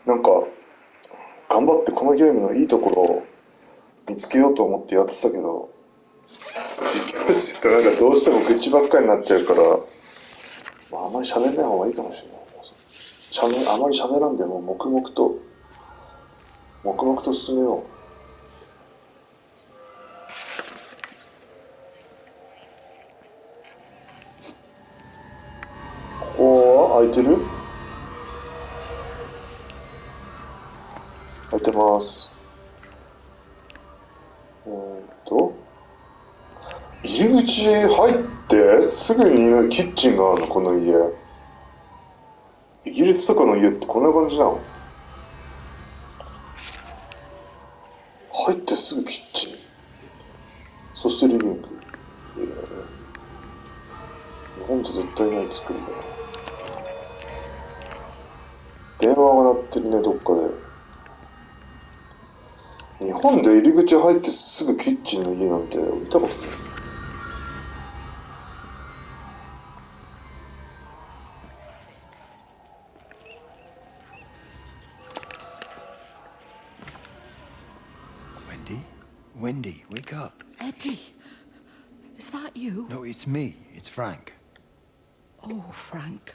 なんか頑張ってこのゲームのいいところを見つけようと思ってやってたけど、実況してたらなんかどうしても愚痴ばっかりになっちゃうから、まあ、あまり喋んない方がいいかもしれない。あまり喋らんでも黙々と進めよう。ここは空いてる？空いてます。入り口へ入ってすぐにキッチンがあるの、この家。イギリスとかの家ってこんな感じなの？入ってすぐキッチン。そしてリビング。日本じゃ絶対ない作りだな。電話が鳴ってるね、どっかで。日本で入り口入ってすぐキッチンの家なんて見たことない。Wendy, wake up. Eddie, is that you? No, it's me. It's Frank. Oh, Frank.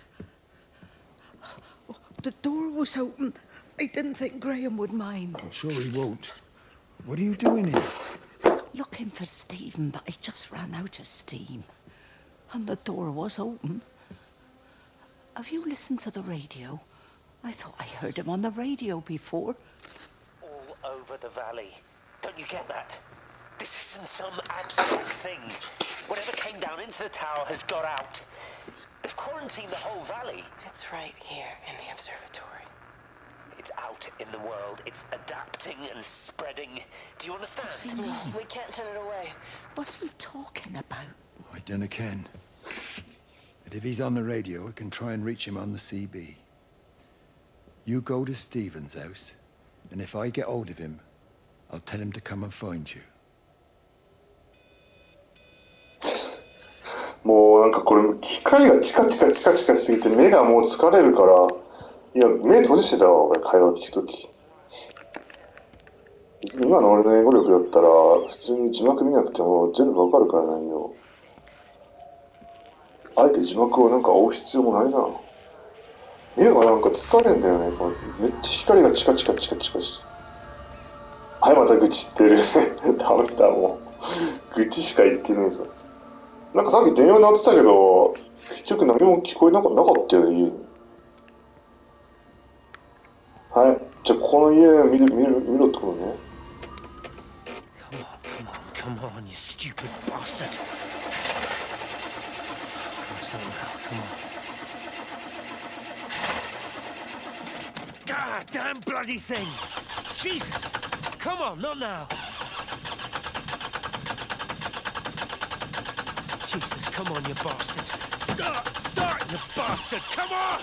The door was open. I didn't think Graham would mind. I'm sure he won't. What are you doing here? Looking for Stephen, but I just ran out of steam. And the door was open. Have you listened to the radio? I thought I heard him on the radio before. It's all over the valley. Don't you get that? This isn't some abstract thing. Whatever came down into the tower has got out. They've quarantined the whole valley. It's right here in the observatory. It's out in the world. It's adapting and spreading. Do you understand? What's he mean? We can't turn it away. What's he talking about? I dunno ken. But if he's on the radio, I can try and reach him on the CB. You go to Stephen's house, and if I get hold of him, I'll tell him to come and find you. もうなんかこれ光がチカチカチカチカしすぎて目がもう疲れるから、いや目閉じてたわ俺、会話聞くとき。今の俺の英語力だったら普通に字幕見なくても全部わかるからないよ。あえて字幕をなんか追う必要もないな。目がなんか疲れんだよね。このめっちゃ光がチカチカチカチカして。はい、また愚痴ってる。ダメだ、もう。愚痴しか言ってねえぞ。なんかさっき電話鳴ってたけど、結局何も聞こえなかったよね、家に。はい、じゃあここの家見ろってことね。Come on, you stupid bastard. It's not now, come on. God damn bloody thing! Jesus! Come on, not now! Jesus, come on, you bastard! Start, you bastard! Come on!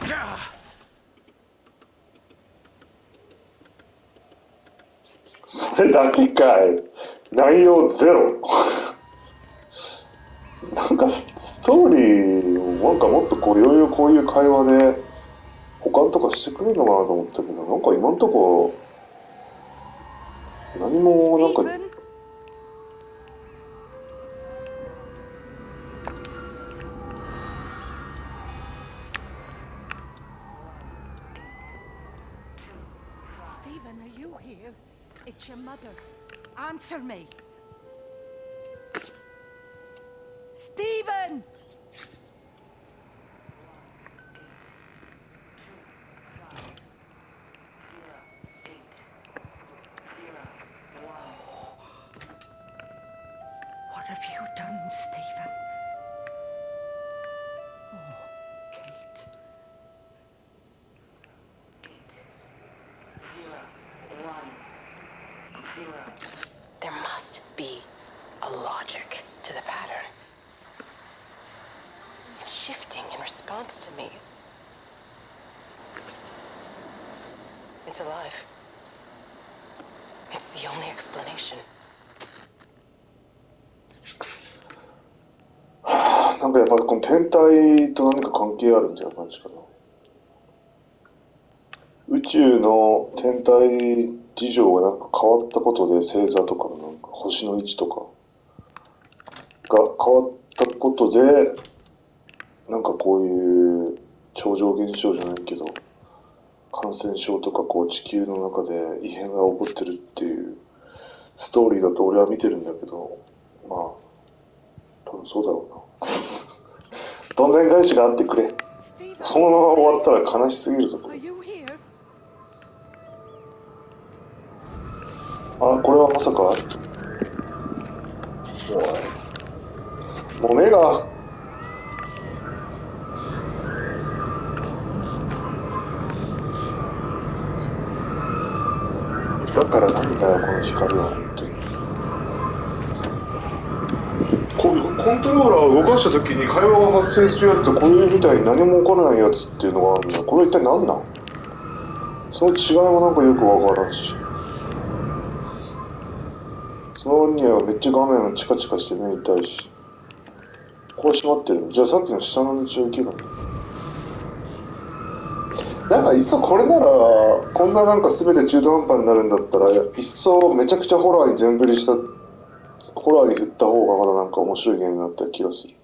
Ah! それだけかい。内容ゼロ。なんかストーリーをなんかもっとこういろいろこういう会話で保管とかしてくれるのかなと思ったけど、なんか今んとこ何もなんか。Stephen, are you here? It's your mother. Answer me. Stephen! What have you done, Stephen? Oh, Kate. There must be a logic to the pattern. It's shifting in response to me. It's alive. It's the only explanation. なんかやっぱこの天体と何か関係あるみたいな感じかな。宇宙の天体事情がなんか変わったことで星座とかなんか星の位置とかが変わったことでなんかこういう超常現象じゃないけど感染症とかこう地球の中で異変が起こってるっていうストーリーだと俺は見てるんだけど、まあ多分そうだろうな。どんでん返しがあってくれ。そのまま終わったら悲しすぎるぞ。これ Are you here? あ、これはまさかもう目がだからなんだよこの光は本当に。コントローラーを動かした時に会話が発生するやつとこれみたいに何も起こらないやつっていうのがあるんだ。これ一体何なん？その違いもなんかよくわからんし、その割にはめっちゃ画面がチカチカして目痛いし、こう閉まってる。じゃあさっきの下の道を行けばいい。なんかいっそこれならこんななんか全て中途半端になるんだったらいっそめちゃくちゃホラーに全振りしたホラーに振った方がまだなんか面白いゲームになった気がする。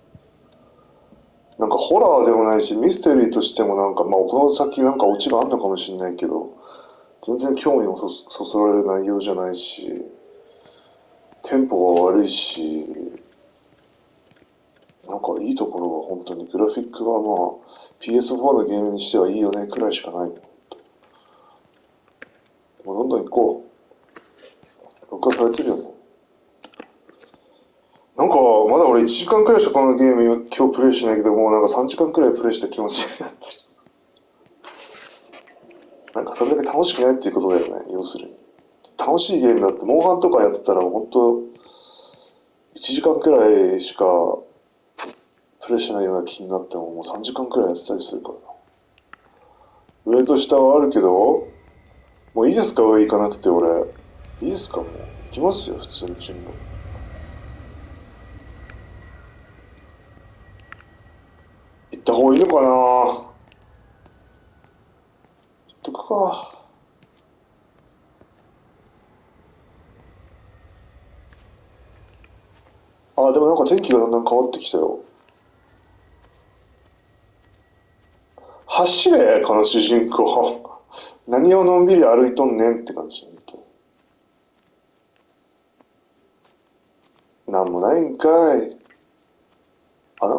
なんかホラーでもないしミステリーとしてもなんかまあこの先なんかオチがあんのかもしれないけど全然興味もそそられる内容じゃないしテンポが悪いしなんかいいところは本当にグラフィックがまあ PS4 のゲームにしてはいいよねくらいしかない。もうどんどん行こう。録画されてるよね。なんかまだ俺1時間くらいしかこのゲーム今日プレイしないけどもうなんか3時間くらいプレイした気持ちになってる。なんかそれだけ楽しくないっていうことだよね。要するに楽しいゲームだってモンハンとかやってたら本当1時間くらいしかプレイしないような気になってももう3時間くらいやってたりするからな。上と下はあるけどもういいですか？上行かなくて俺いいですか？もう行きますよ普通に順路。行った方がいいのかな。行っとくか。あ、でもなんか天気がだんだん変わってきたよ。走れこの主人公。何をのんびり歩いとんねんって感じ。なんもないんかい。あら、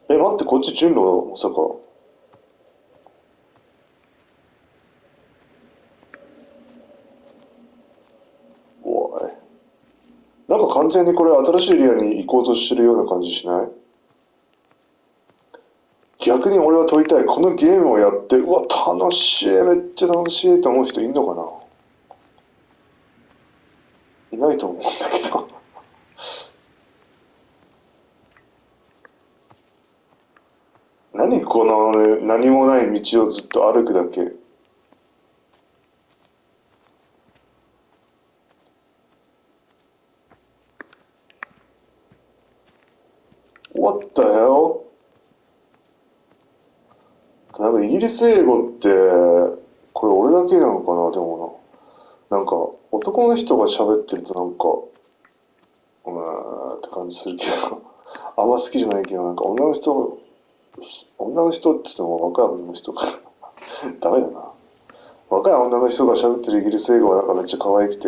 待って、こっち順路まさか。おい。なんか完全にこれ新しいエリアに行こうとしてるような感じしない？逆に俺は問いたい。このゲームをやって、うわ、楽しい、めっちゃ楽しいと思う人いんのかな？いないと思うんだけど。何この、ね、何もない道をずっと歩くだけ。What the hell? なんかイギリス英語ってこれ俺だけなのかな。でもなんか男の人が喋ってるとなんかって感じするけどあんま好きじゃないけどなんか女の人って言っても若い女の人かダメだな。若い女の人が喋ってるイギリス英語はなんかめっちゃ可愛くて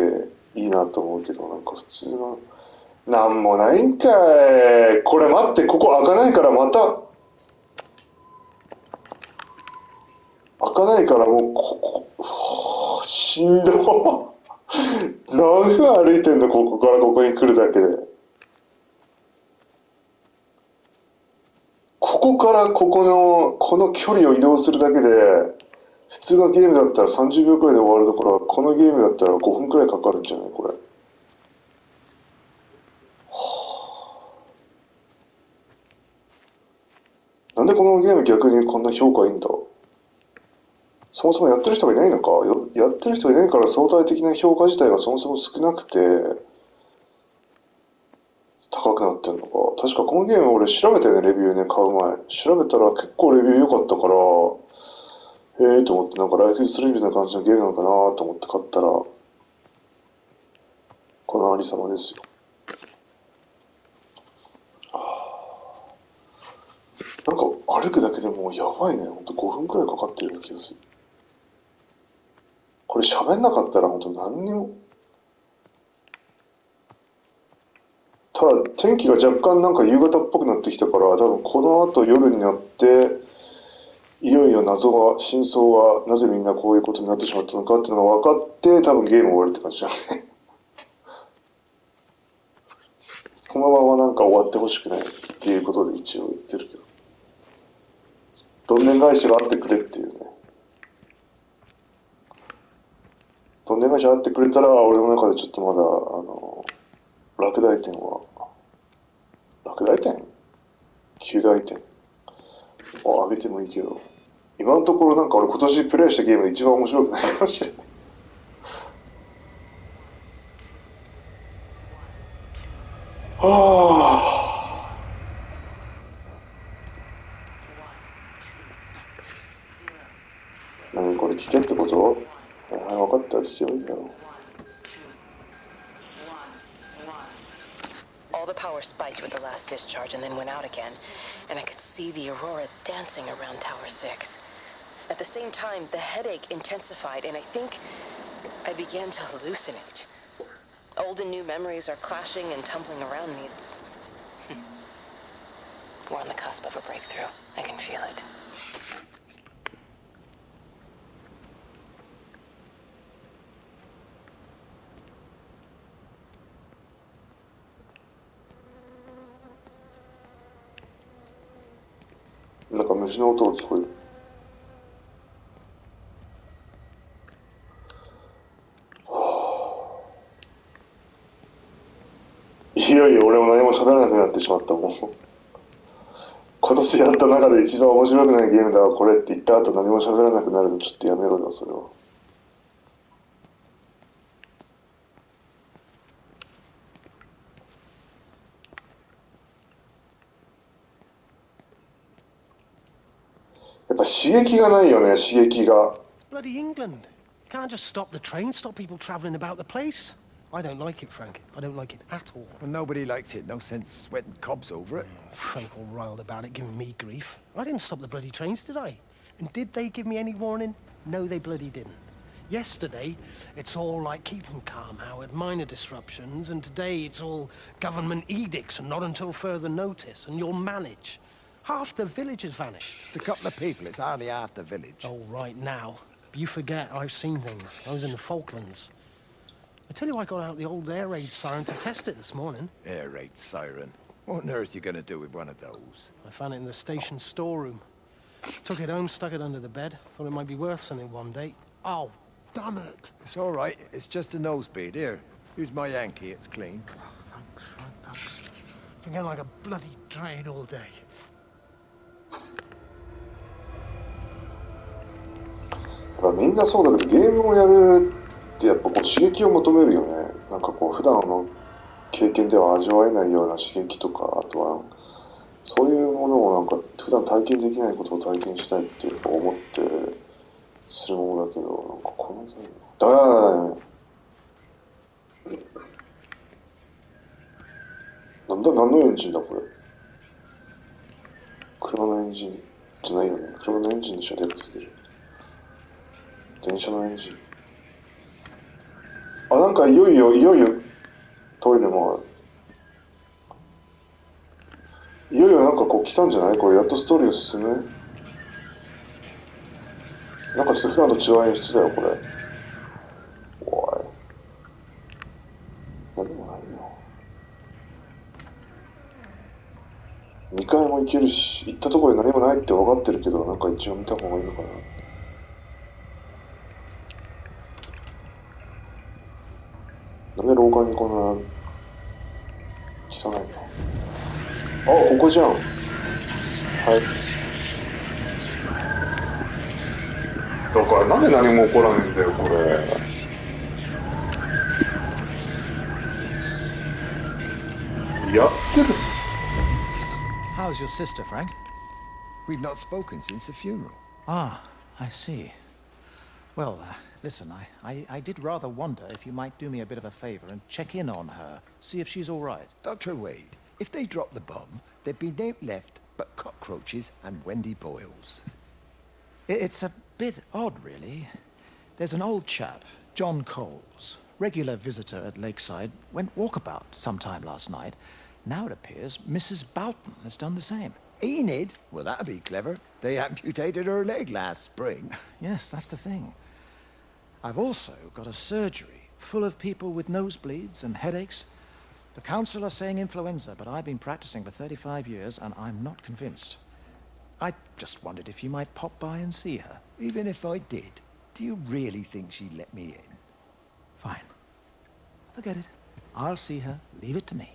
いいなと思うけどなんか普通のなんもないんかい。これ待って、ここ開かないからまた開かないからもうここしんど何分歩いてんのここからここに来るだけで。ここからこの距離を移動するだけで普通のゲームだったら30秒くらいで終わるところはこのゲームだったら5分くらいかかるんじゃないこれ。なんでこのゲーム逆にこんな評価いいんだ。そもそもやってる人がいないのか。やってる人がいないから相対的な評価自体がそもそも少なくて高くなってんのか。確かこのゲーム俺調べたよねレビューね買う前。調べたら結構レビュー良かったからと思って、なんかライフイズストレンジな感じのゲームなのかなと思って買ったら、このありさまですよ。なんか歩くだけでもうやばいね。ほんと5分くらいかかってるような気がする。これ喋んなかったらほんと何にも。ただ天気が若干なんか夕方っぽくなってきたから、多分この後夜になって、いよいよ真相はなぜみんなこういうことになってしまったのかっていうのが分かって、多分ゲーム終わるって感じだね。そのままなんか終わってほしくないっていうことで一応言ってるけど。どんでん返しがあってくれっていうね。どんでん返しがあってくれたら、俺の中でちょっとまだ、落第点は、落第点 ?9 大点を上げてもいいけど、今のところなんか俺今年プレイしたゲームで一番面白くないかもしれない。はぁ。何これ聞けってこと？分かったら聞けばいいんだろう。All the power spiked with the last discharge and then went out again, and I could see the aurora dancing around Tower 6. At the same time, the headache intensified, and I think I began to hallucinate. Old and new memories are clashing and tumbling around me. We're on the cusp of a breakthrough. I can feel it. Like a 虫の音が聞こえる。いよいよ俺も何も喋らなくなってしまったもん。今年やった中で一番面白くないゲームだわこれって言った後何も喋らなくなるのちょっとやめろよそれは。やっぱ刺激がないよね、刺激が。It's bloody England. You can't just stop the train, stop people travelling about the place. I don't like it, Frank. I don't like it at all. Well, nobody likes it. No sense sweating cobs over it. Frank all riled about it, giving me grief. I didn't stop the bloody trains, did I? And did they give me any warning? No, they bloody didn't. Yesterday, it's all like keep 'em calm, Howard, minor disruptions, and today it's all government edicts and not until further notice, and you'll manage. Half the village has vanished. It's a couple of people. It's hardly half the village. Oh, right now. You forget I've seen things. I was in the Falklands. I tell you, I got out the old air raid siren to test it this morning. Air raid siren. What on earth are you going to do with one of those? I found it in the station storeroom. Took it home, stuck it under the bed. Thought it might be worth something one day. Oh, damn it. It's all right. It's just a nosebleed. Here, use my Yankee. It's clean. Thanks. Been getting like a bloody drain all day. みんなそうだけどゲームをやるってやっぱこう刺激を求めるよね。なんかこう普段の経験では味わえないような刺激とか、あとはそういうものをなんか普段体験できないことを体験したいっていう思ってするものだけど、なんかこの何のエンジンだこれ。車のエンジンじゃないよね。車のエンジンでしょ、でかすぎる。電車のエンジン。あ、なんかいよいよトイレもある。いよいよなんかこう来たんじゃない？これやっとストーリーが進む？なんかちょっと普段と違う演出だよこれ。おい。何もないよ。2階も行けるし、行ったところで何もないって分かってるけど、なんか一応見た方がいいのかな。なんで廊下にこんな汚いの？あ、ここじゃん。はい。だからなんで何も起こらないんだよこれ。やってる。How's your sister, Frank? We've not spoken since the funeral. Ah, I see. Well, listen, I did rather wonder if you might do me a bit of a favor and check in on her, see if she's all right. Dr. Wade, if they drop the bomb, there'd be no left but cockroaches and Wendy Boyles. It's a bit odd, really. There's an old chap, John Coles, regular visitor at Lakeside, went walkabout sometime last night. Now it appears Mrs. Boughton has done the same. Enid? Well, that'd be clever. They amputated her leg last spring. Yes, that's the thing. I've also got a surgery full of people with nosebleeds and headaches. The council are saying influenza, but I've been practicing for 35 years and I'm not convinced. I just wondered if you might pop by and see her. Even if I did, do you really think she'd let me in? Fine. Forget it. I'll see her. Leave it to me.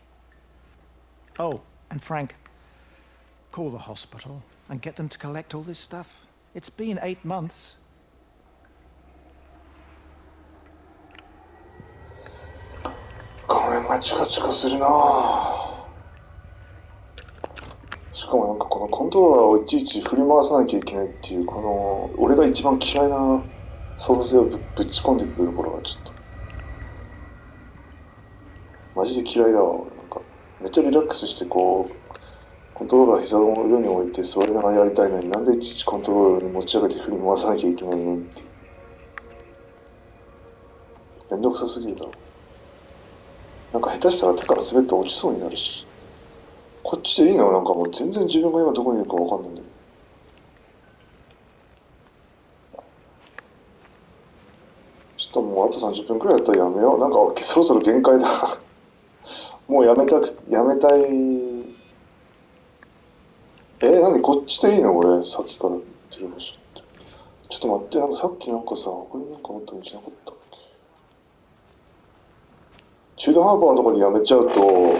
Oh, and Frank, call the hospital and get them to collect all this stuff. It's been 8 months.画面がチカチカするなぁ。しかもなんかこのコントローラーをいちいち振り回さなきゃいけないっていう、この俺が一番嫌いな操作性をぶち込んでくるところがちょっとマジで嫌いだわ。なんかめっちゃリラックスしてこうコントローラー膝の上に置いて座りながらやりたいのに、なんでいちいちコントローラーに持ち上げて振り回さなきゃいけないねってめんどくさすぎるだろ。なんか下手したら手から滑って落ちそうになるし、こっちでいいの？なんかもう全然自分が今どこにいるかわかんないんだけど。ちょっともうあと30分くらいだったらやめよう。なんかそろそろ限界だ。もうやめたい。何こっちでいいの？俺さっきから言ってる場所って。ちょっと待って、なんかさっきなんかさ、これなんかあったんじゃなかったっけ？中途半端なところにやめちゃうと、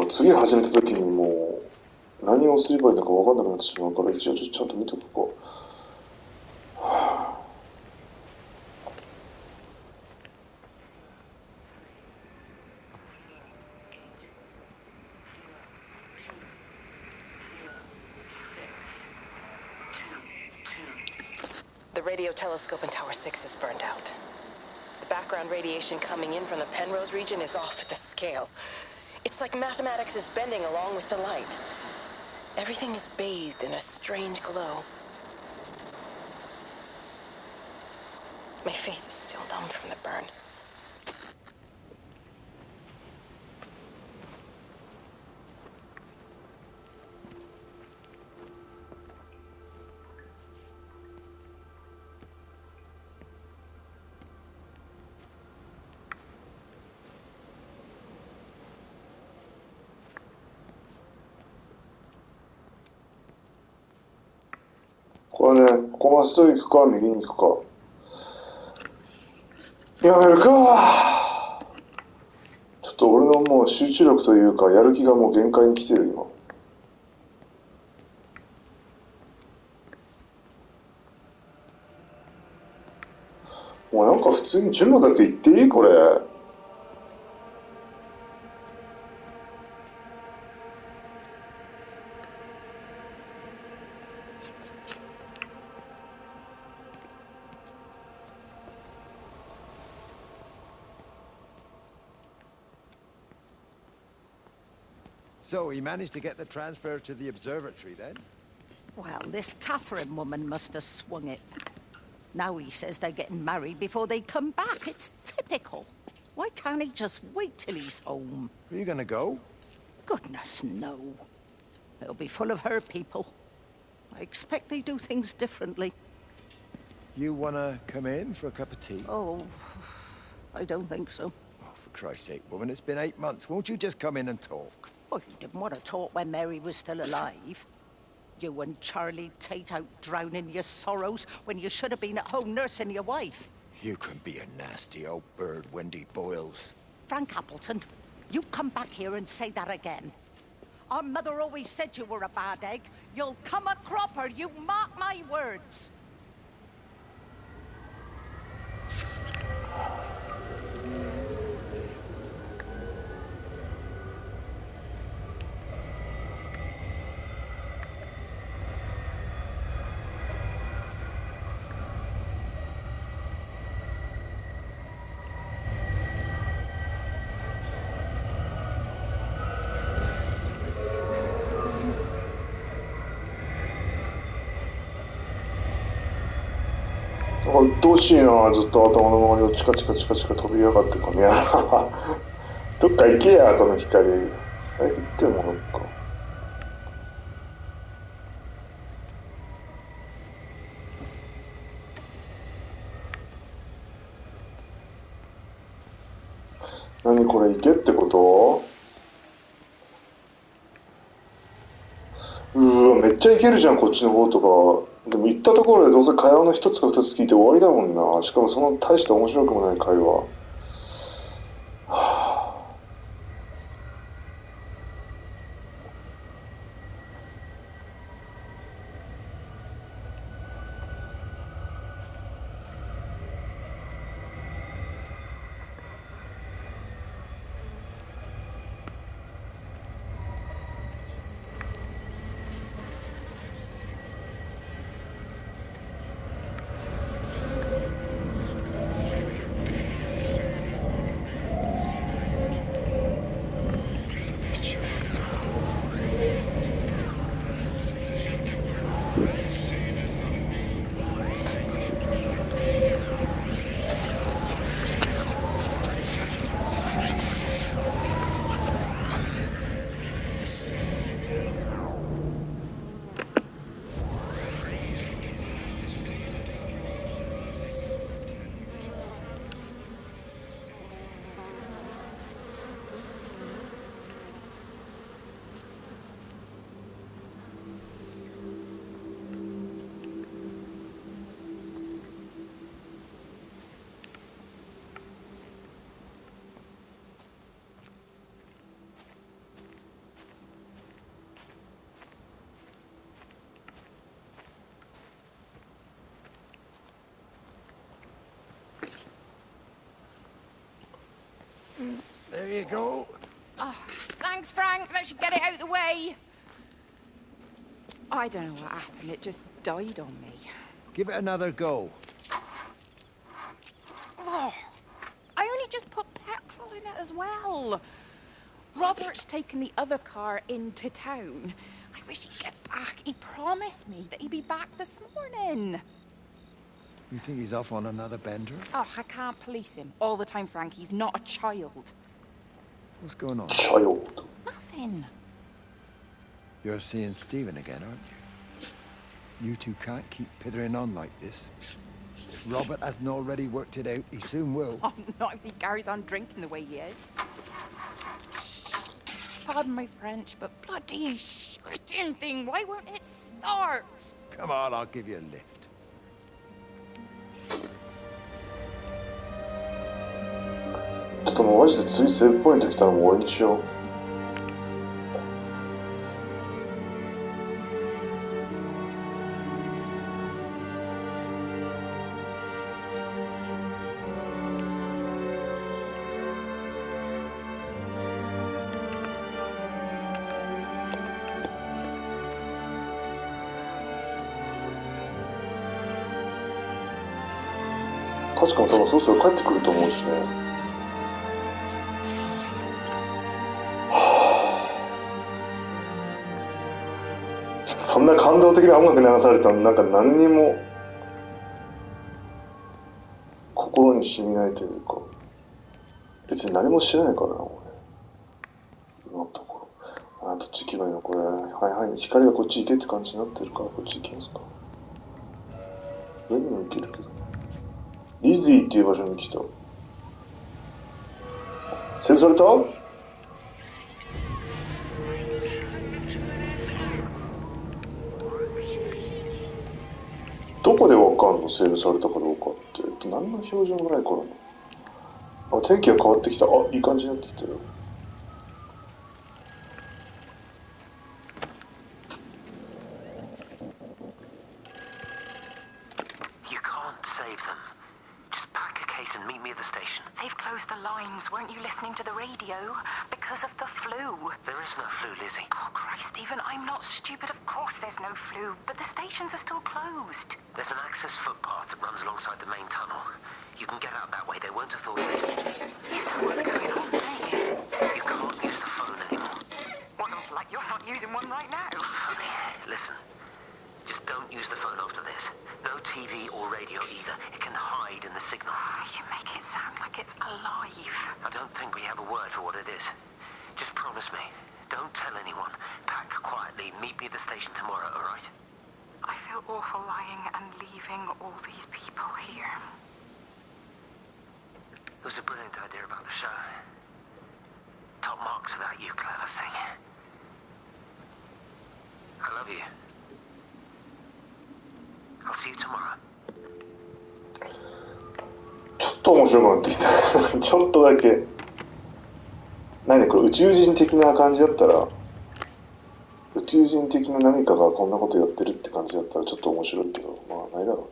次始めた時にもう何をすればいいのか分かんなくなってしまうから、一応ちゃんと見ておこう。The radio telescope in Tower 6 is burned out. The background radiation coming in from the Penrose region is off the scale. It's like mathematics is bending along with the light. Everything is bathed in a strange glow. My face is still numb from the burn.これね、ここまっすぐ行くか右に行くかやめるか。ちょっと俺のもう集中力というかやる気がもう限界に来てる今。もうなんか普通に順路だけ行っていいこれ。So he managed to get the transfer to the observatory then? Well, this Catherine woman must have swung it. Now he says they're getting married before they come back. It's typical. Why can't he just wait till he's home? Are you gonna go? Goodness, no. It'll be full of her people. I expect they do things differently. You wanna come in for a cup of tea? Oh, I don't think so. Oh, for Christ's sake, woman, it's been 8 months. Won't you just come in and talk? Well, you didn't want to talk when Mary was still alive. You and Charlie Tate out drowning your sorrows when you should have been at home nursing your wife. You can be a nasty old bird, Wendy Boyles. Frank Appleton, you come back here and say that again. Our mother always said you were a bad egg. You'll come a cropper, you mark my words. なんか鬱陶しいな、ずっと頭の周りをチカチカチカチカ飛びやがってこの野郎。どっか行けや、この光。行ってもなんか。何これ、行けってこと？めっちゃ行けるじゃん、こっちの方とか。でも行ったところでどうせ会話の一つか二つ聞いて終わりだもんな。しかもその大して面白くもない会話。There you go. Oh, thanks, Frank. That should get it out the way. I don't know what happened. It just died on me. Give it another go. Oh, I only just put petrol in it as well. Robert's taken the other car into town. I wish he'd get back. He promised me that he'd be back this morning. You think he's off on another bender? Oh, I can't police him all the time, Frank. He's not a child. What's going on? Child. Nothing. You're seeing Stephen again, aren't you? You two can't keep pithering on like this. If Robert hasn't already worked it out, he soon will. Oh, not if he carries on drinking the way he is. Pardon my French, but bloody shitting thing, why won't it start? Come on, I'll give you a lift. ちょっともうマジで次セーブポイント来たらもう終わりにしよう。確かも多分そろそろ帰ってくると思うしね。そんな感動的な音楽流されたのなんか何にも心に染みないというか、別に何もしてないからな俺。今のところ。どっち行けばいいのこれ。はいはい、光がこっち行けって感じになってるからこっち行きますか。上にも行けるけど。リズィーっていう場所に来た。セーブされた？どこでわかんのセーブされたかどうかって。何の表情もないからな。天気が変わってきた。いい感じになってきたよ。You can't save them. Just pack a case and meet me at the station. They've closed the lines. Weren't you listening to the radio? Because of the flu. There is no flu, Lizzie. Oh, Christ, Stephen, I'm not stupid. Of course there's no flu. But the stations are still closed. There's an access footpath that runs alongside the main tunnel. You can get out that way. They won't have thought of it. You know what's going on, don't you? You can't use the phone anymore. What, like you're not using one right now? Funny. Listen. Just Don't use the phone after this. No TV or radio either. It can hide in the signal. You make it sound like it's alive. I don't think we have a word for what it is. Just promise me. Don't tell anyone. Pack quietly. Meet me at the station tomorrow, all right? I feel awful lying and leaving all these people here. It was a brilliant idea about the show. Top marks for that, you clever thing. I love you. I'll see you tomorrow. ちょっと面白くなってきた。ちょっとだけ。何これ宇宙人的な感じだったら、宇宙人的な何かがこんなことやってるって感じだったらちょっと面白いけど、まあないだろ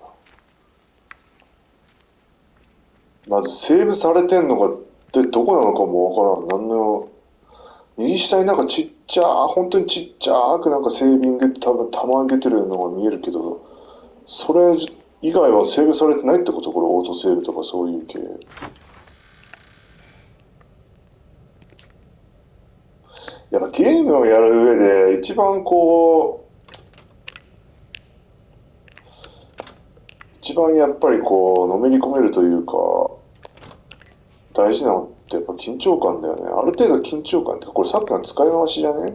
うな。まずセーブされてんのかってどこなのかもわからん。何の右下になんかちっちゃ本当にちっちゃくなんかセービングって多分弾出てるのが見えるけど、それ以外はセーブされてないってこと？これオートセーブとかそういう系。やっぱゲームをやる上で一番やっぱりのめり込めるというか大事なのってやっぱ緊張感だよね。ある程度緊張感ってこれさっきの使い回しじゃね？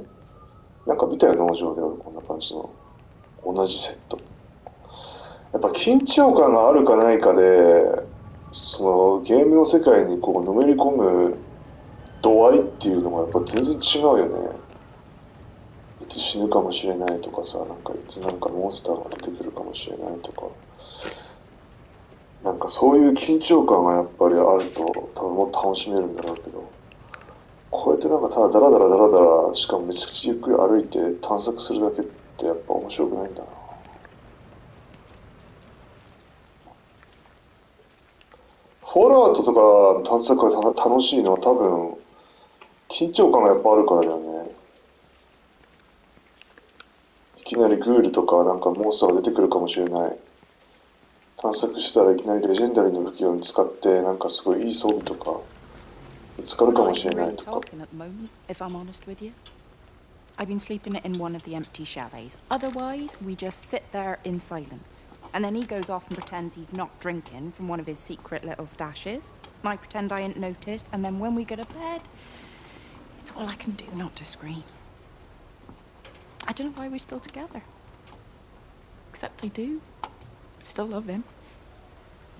なんか見たよ農場でこんな感じの同じセット。やっぱ緊張感があるかないかでそのゲームの世界にのめり込む度合いっていうのがやっぱ全然違うよね。いつ死ぬかもしれないとかさ、なんかいつなんかモンスターが出てくるかもしれないとか、なんかそういう緊張感がやっぱりあると多分もっと楽しめるんだろうけど、こうやってなんかただダラダラしかもめちゃくちゃゆっくり歩いて探索するだけってやっぱ面白くないんだな。フォールアウトとか探索が楽しいのは多分緊張感がやっぱあるからだよね。いきなりグールとかなんかモンスターが出てくるかもしれない。探索したらいきなりレジェンダリーの武器を使ってなんかすごいいい装備とか見つかるかもしれないとか。I've been sleeping in one of the empty chalets. Otherwise, we just sit there in silence. And then he goes off and pretends he's not drinking from one of his secret little stashes. And I pretend I ain't noticed. And then when we go to bed, it's all I can do not to scream. I don't know why we're still together. Except I do. Still love him.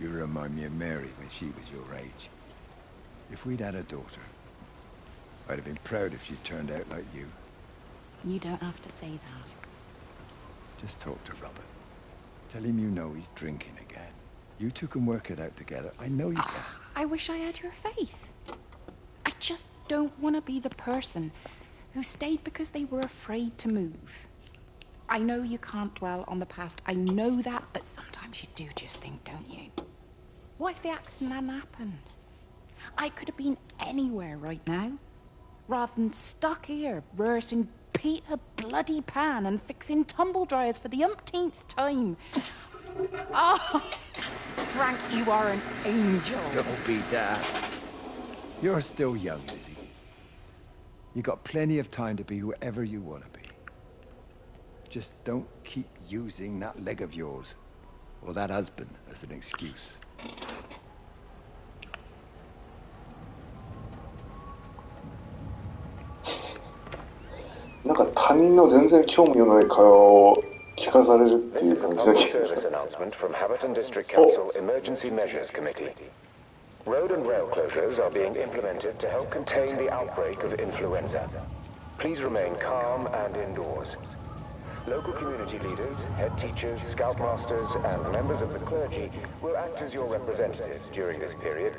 You remind me of Mary when she was your age. If we'd had a daughter, I'd have been proud if she turned out like you. You don't have to say that. Just talk to Robert. Tell him you know he's drinking again. You two can work it out together. I know you can. I wish I had your faith. I just don't want to be the person who stayed because they were afraid to move. I know you can't dwell on the past. I know that, but sometimes you do just think, don't you? What if the accident hadn't happened? I could have been anywhere right now, rather than stuck here rehearsing Peter bloody Pan and fixing tumble dryers for the umpteenth time. Oh, Frank, you are an angel. Don't be daft. You're still young, Lizzie. You got plenty of time to be whoever you want to be. Just don't keep using that leg of yours or that husband as an excuse. なんか他人の全然興味のない会話を聞かされるっていう感じだけど。Road and rail closures are being implemented to help contain the outbreak of influenza. Please remain calm and indoors. Local community leaders, head teachers, scoutmasters, and members of the clergy will act as your representatives during this period.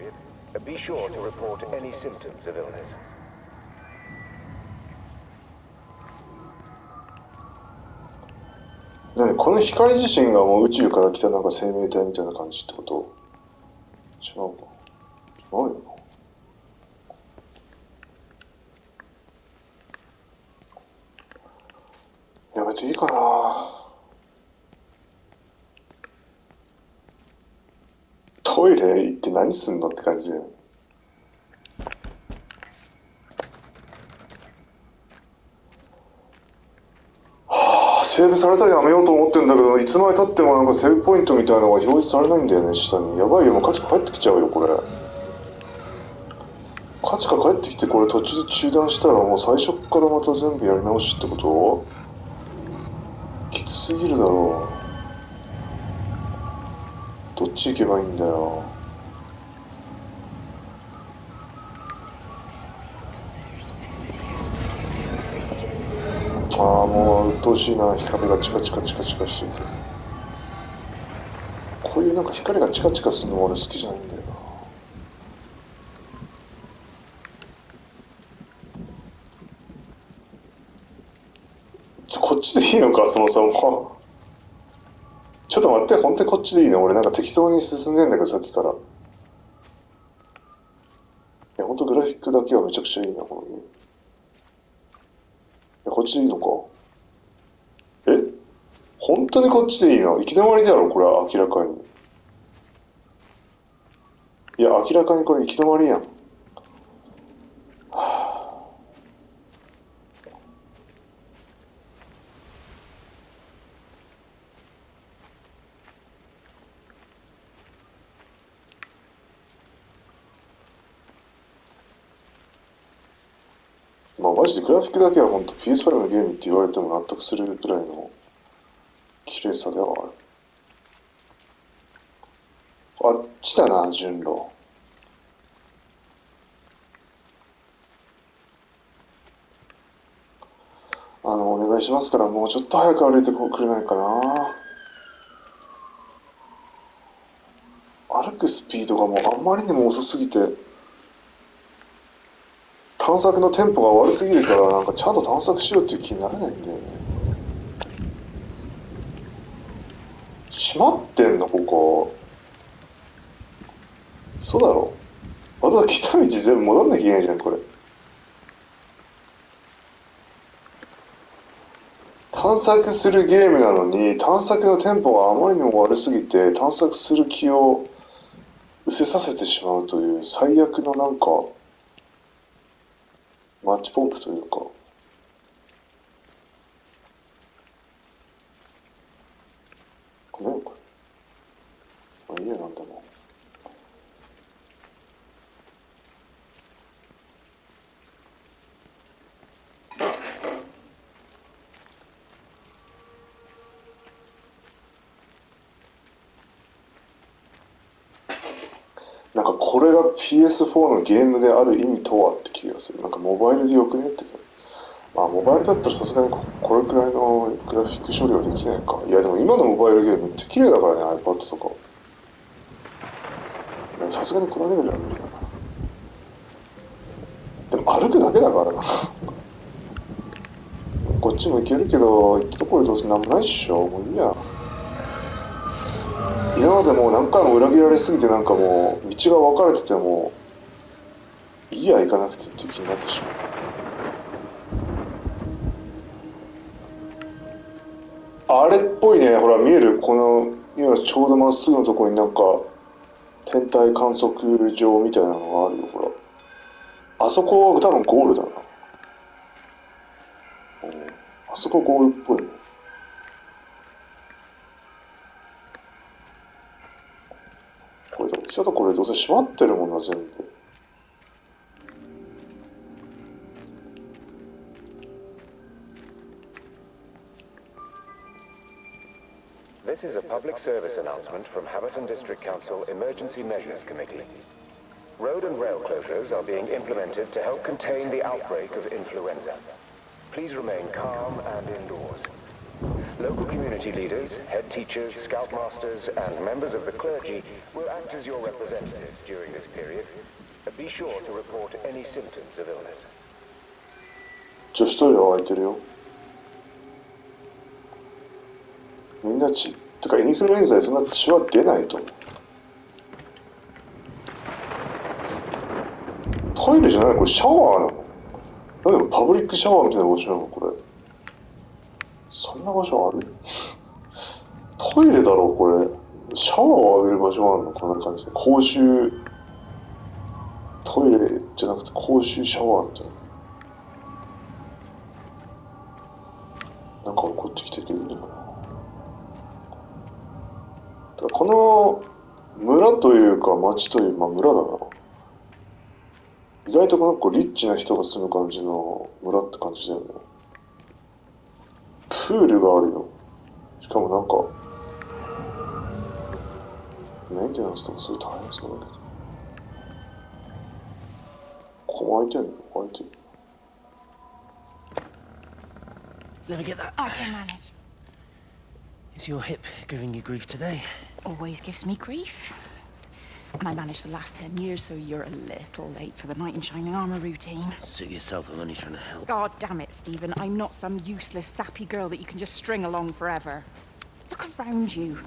Be sure to report any symptoms of illness. この光自身がもう宇宙から来たなんか生命体みたいな感じってこと？違うの？違うよな。やめていいかな。トイレ行って何すんのって感じだよ。セーブされたらやめようと思ってんだけど、いつまで経ってもなんかセーブポイントみたいなのが表示されないんだよね、下に。やばいよ、もうカチカ帰ってきちゃうよ、これ。カチカ帰ってきて、これ途中で中断したらもう最初からまた全部やり直しってこと？きつすぎるだろう。どっち行けばいいんだよ。ああ、もう鬱陶しいな、光がチカチカチカチカしてて。こういうなんか光がチカチカするのも俺好きじゃないんだよな。こっちでいいのか、そもそも。ちょっと待って、本当にこっちでいいの？俺なんか適当に進んでんだけど、さっきから。いや、本当グラフィックだけはめちゃくちゃいいな、このゲーム。いや、こっちでいいのか。え？本当にこっちでいいの？行き止まりだろ、これは明らかに。いや、明らかにこれ行き止まりやん。まあマジでグラフィックだけは本当 PS5 のゲームって言われても納得するぐらいの綺麗さではある。あっちだな、順路。お願いしますから、もうちょっと早く歩いてくれないかな。歩くスピードがもうあんまりにも遅すぎて、探索のテンポが悪すぎるから、なんかちゃんと探索しようっていう気にならないんだよね。閉まってんの、ここ。そうだろ。まだ来た道全部戻んなきゃいけないじゃん、これ。探索するゲームなのに、探索のテンポがあまりにも悪すぎて、探索する気を失せさせてしまうという最悪のなんか、マッチポンプというか。何これ。家なんだもん。なんかこれが PS4 のゲームである意味とはって気がする。なんかモバイルでよくねって気が。まあモバイルだったらさすがにこれくらいのグラフィック処理はできないか。いやでも今のモバイルゲームめっちゃ綺麗だからね、iPad とか。さすがにこのレベルは無理だな。でも歩くだけだからな。こっちも行けるけど、行ったところでどうせなんもないっしょ。もういいや。今までもう何回も裏切られすぎてなんかもう道が分かれててもいいや行かなくてっていう気になってしまう。あれっぽいね、ほら見える、この今ちょうどまっすぐのところになんか天体観測場みたいなのがあるよ、ほら。あそこ多分ゴールだな。あそこゴールっぽいね。これでも来たところでどうせ閉まってるもんな、全部。This is a public service announcement from Haverton District Council Emergency Measures Committee. Road and rail closures are being implemented to help contain the outbreak of influenza. Please remain calm and indoors. Local community leaders, head teachers, scoutmasters, and members of the clergy will act as your representatives during this period. Be sure to report any symptoms of illness. 女子トイレは開いてるよ。みんなてかインフルエンザでそんな血は出ないと思う。トイレじゃない、これシャワーなの？なんでもパブリックシャワーみたいな場所なのこれ。そんな場所ある？トイレだろこれ。シャワーを浴びる場所があるの？こんな感じで。公衆トイレじゃなくて公衆シャワーみたいな。なんかこっち来きてくれるのかな。ただこの村というか町という、まあ村だな。意外となんかリッチな人が住む感じの村って感じだよね。プールがあるよ。しかもなんか、メンテナンスとかすごい大変そうだけど。ここも空いてんの？空いてる。Let me get that. I can manage. Is your hip giving you grief today? Always gives me grief. And I managed for the last 10 years, so you're a little late for the knight in shining armor routine. Suit yourself, I'm only trying to help. God damn it, Stephen. I'm not some useless, sappy girl that you can just string along forever. Look around you.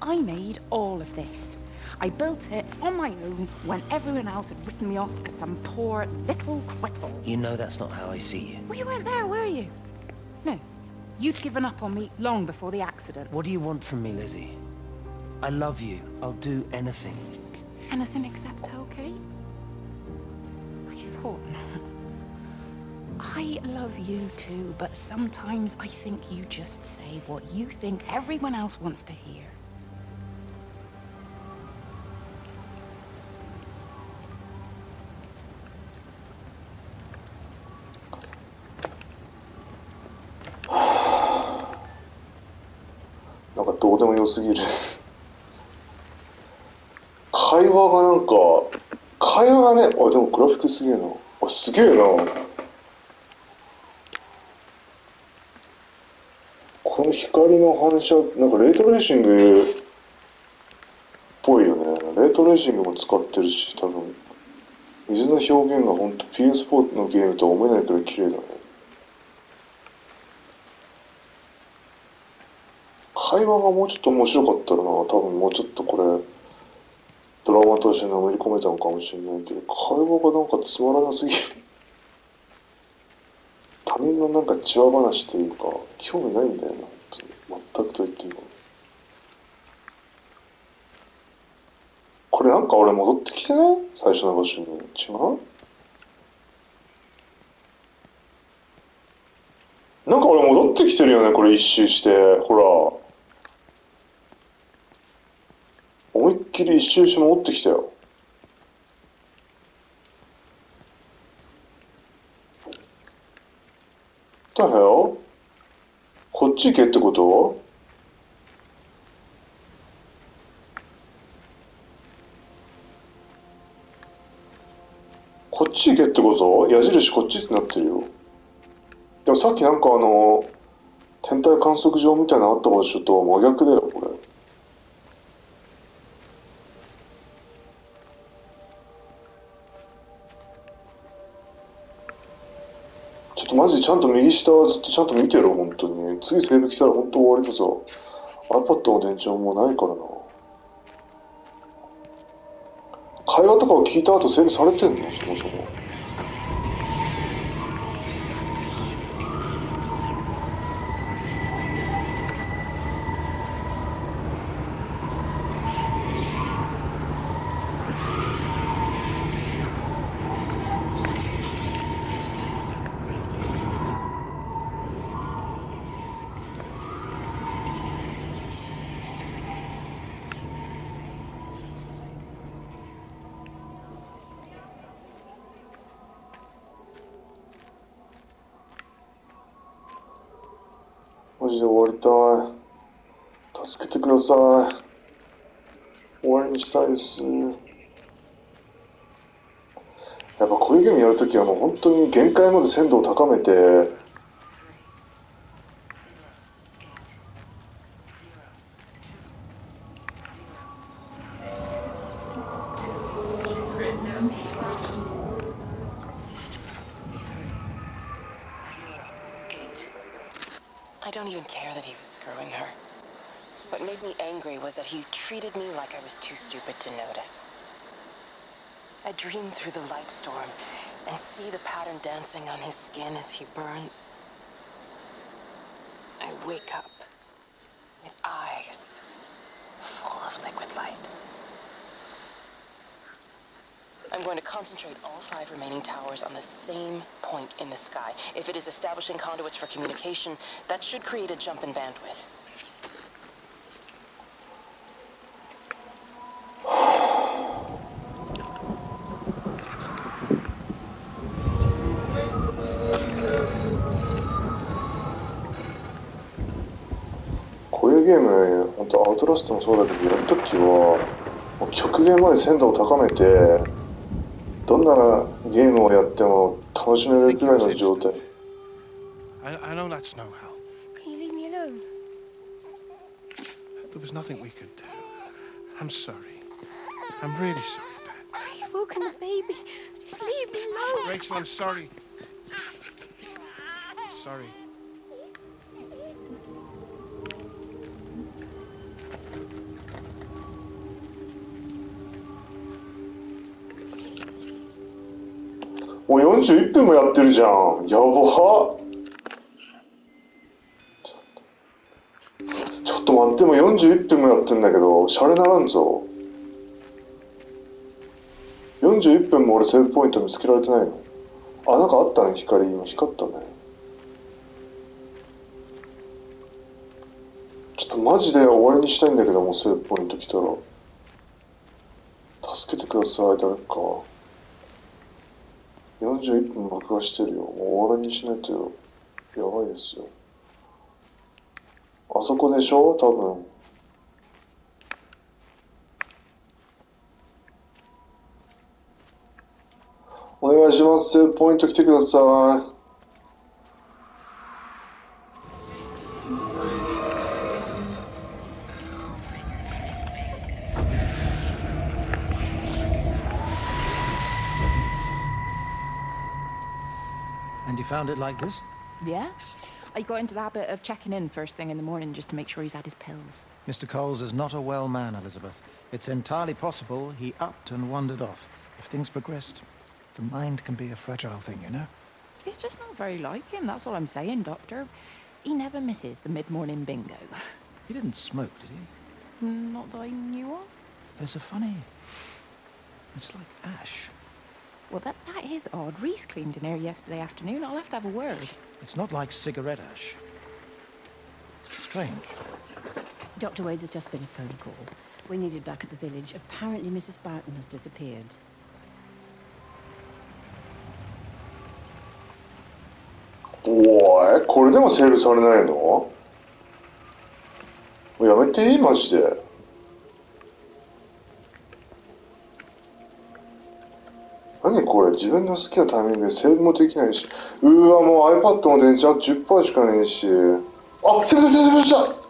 I made all of this. I built it on my own when everyone else had written me off as some poor little cripple. You know that's not how I see you. Well, you weren't there, were you? No. You'd given up on me long before the accident. What do you want from me, Lizzie? I love you. I'll do anything. Anything except okay? I thought not. I love you too, but sometimes I think you just say what you think everyone else wants to hear. Like どうでもよすぎる。会話がなんか、会話がね、あ、でもグラフィックすげえな。あ、すげえな。この光の反射、なんかレートレーシングっぽいよね。レートレーシングも使ってるし、多分、水の表現がほんと PS4 のゲームとは思えないくらい綺麗だね。会話がもうちょっと面白かったらな、多分もうちょっとこれ、ドラマとしてのめり込めたのかもしれないけど、会話がなんかつまらなすぎる。他人のなんか血話話というか、興味ないんだよな、全くと言っていいの。これなんか俺戻ってきてない？最初の場所に。違う？なんか俺戻ってきてるよね、これ一周して。ほら。思いっきり一周して戻ってきたよ。だよ。こっち行けってこと？こっち行けってこと？矢印こっちってなってるよ。でもさっきなんか天体観測場みたいなのあった場所と真逆だよ、これ。ちょっとマジちゃんと右下はずっとちゃんと見てろ、本当に。次セーブ来たら本当終わりだぞ。iPad の電池ももうないからな。会話とかを聞いた後セーブされてんの？そもそも。マジで終わりたい。助けてください。終わりにしたいです。やっぱこういうゲームやるときはもう本当に限界まで鮮度を高めて、I don't even care that he was screwing her. What made me angry was that he treated me like I was too stupid to notice. I dream through the light storm and see the pattern dancing on his skin as he burns. I wake up with eyes full of liquid light. I'm going to concentrate all 5 remaining towers on the same point in the sky. If it is establishing conduits for communication, that should create a jump in bandwidth.こういうゲーム、本当アウトラストもそうだけど、やるときはもう極限まで鮮度を高めて、どんなゲームをやっても楽しめるくらいの状態。I know that's no help. Can you leave me alone? There was nothing we could do. I'm sorry. I'm really sorry, Pat. You've woken the baby. Just leave me alone. Rachel, I'm sorry. Sorry.もう41分もやってるじゃん。やばっ。ちょっと待って、もう41分もやってんだけど、シャレならんぞ。41分も俺セーブポイント見つけられてないの。あ、なんかあったね、光。今光ったね。ちょっとマジで終わりにしたいんだけど、もうセーブポイント来たら。助けてください、誰か。41分爆破してるよ。もう終わりにしないとやばいですよ。あそこでしょ多分。お願いします。ポイント来てください。And you found it like this? Yeah? I got into the habit of checking in first thing in the morning just to make sure he's had his pills. Mr. Coles is not a well man, Elizabeth. It's entirely possible he upped and wandered off. If things progressed, the mind can be a fragile thing, you know? It's just not very like him, that's all I'm saying, Doctor. He never misses the mid-morning bingo. He didn't smoke, did he? Not that I knew of. There's a funny... It's like ash. Well, that is odd. Reese cleaned in here yesterday afternoon. I'll have to have a word. It's not like cigarette ash. Strange. Dr. Wade, there's just been a phone call. We need you back at the village. Apparently Mrs. Barton has disappeared. おい、これでもセールされないの？もうやめていい？マジで。何これ、自分の好きなタイミングでセーブもできないし、うわ、もう iPad も電池あと 10% しかねえし。あ、セーブした